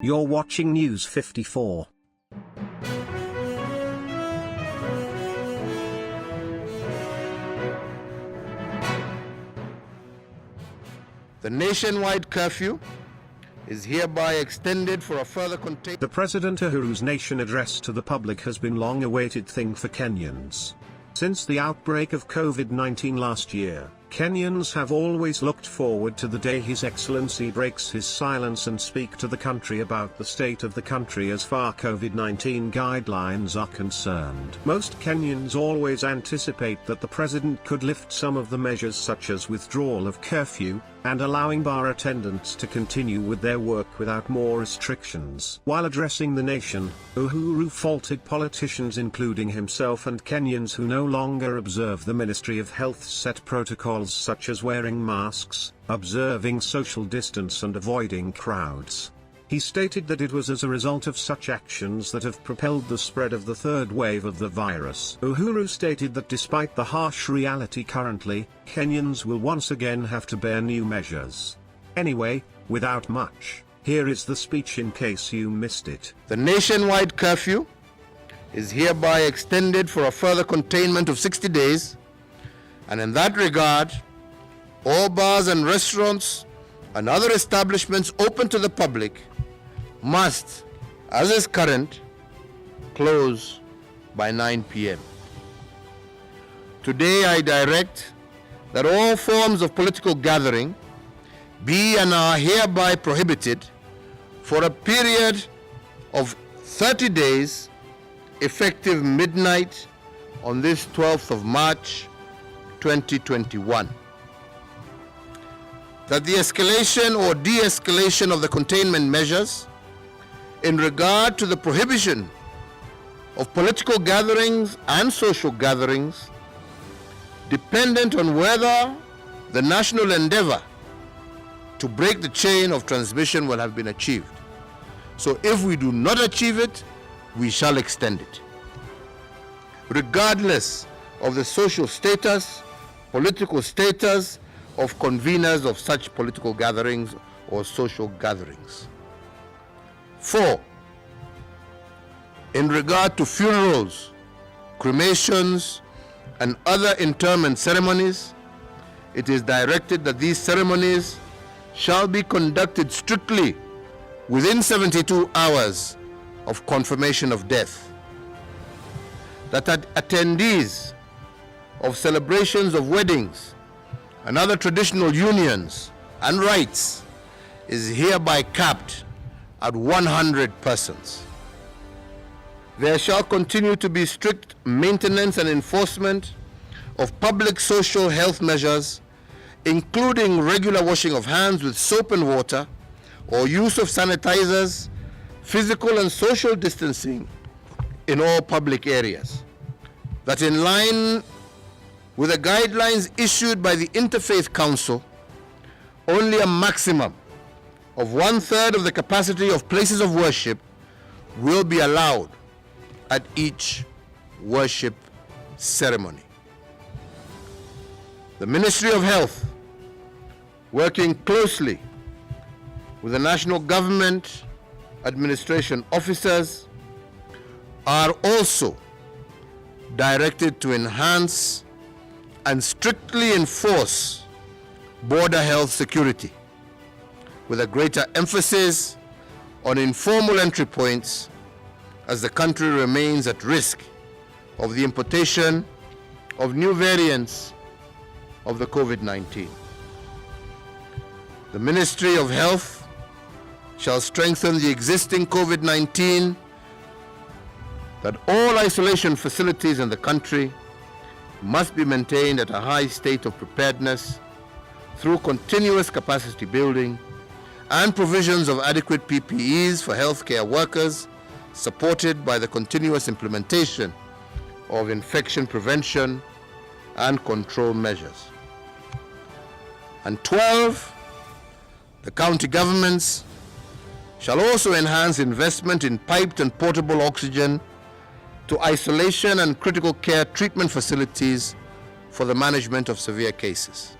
You're watching News 54. The nationwide curfew is hereby extended for a further containment. The President Uhuru's nation address to the public has been long-awaited thing for Kenyans. Since the outbreak of COVID-19 last year, Kenyans have always looked forward to the day His Excellency breaks his silence and speak to the country about the state of the country as far COVID-19 guidelines are concerned. Most Kenyans always anticipate that the President could lift some of the measures such as withdrawal of curfew, and allowing bar attendants to continue with their work without more restrictions. While addressing the nation, Uhuru faulted politicians including himself and Kenyans who no longer observe the Ministry of Health's set protocols such as wearing masks, observing social distance and avoiding crowds. He stated that it was as a result of such actions that have propelled the spread of the third wave of the virus. Uhuru stated that despite the harsh reality currently, Kenyans will once again have to bear new measures. Anyway, without much, here is the speech in case you missed it. The nationwide curfew is hereby extended for a further containment of 60 days, and in that regard, all bars and restaurants and other establishments open to the public must, as is current, close by 9 p.m. Today I direct that all forms of political gathering be and are hereby prohibited for a period of 30 days effective midnight on this 12th of March 2021. That the escalation or de-escalation of the containment measures in regard to the prohibition of political gatherings and social gatherings, dependent on whether the national endeavor to break the chain of transmission will have been achieved. So if we do not achieve it, we shall extend it, regardless of the social status, political status of conveners of such political gatherings or social gatherings. 4. In regard to funerals, cremations, and other interment ceremonies, it is directed that these ceremonies shall be conducted strictly within 72 hours of confirmation of death. That attendees of celebrations of weddings and other traditional unions and rites is hereby capped at 100 persons. There shall continue to be strict maintenance and enforcement of public social health measures, including regular washing of hands with soap and water, or use of sanitizers, physical and social distancing in all public areas. That in line with the guidelines issued by the Interfaith Council, only a maximum of 1/3 of the capacity of places of worship will be allowed at each worship ceremony. The Ministry of Health, working closely with the national government administration officers, are also directed to enhance and strictly enforce border health security, with a greater emphasis on informal entry points as the country remains at risk of the importation of new variants of the COVID-19. The Ministry of Health shall strengthen the existing COVID-19, that all isolation facilities in the country must be maintained at a high state of preparedness through continuous capacity building and provisions of adequate PPEs for healthcare workers, supported by the continuous implementation of infection prevention and control measures. And 12, the county governments shall also enhance investment in piped and portable oxygen to isolation and critical care treatment facilities for the management of severe cases.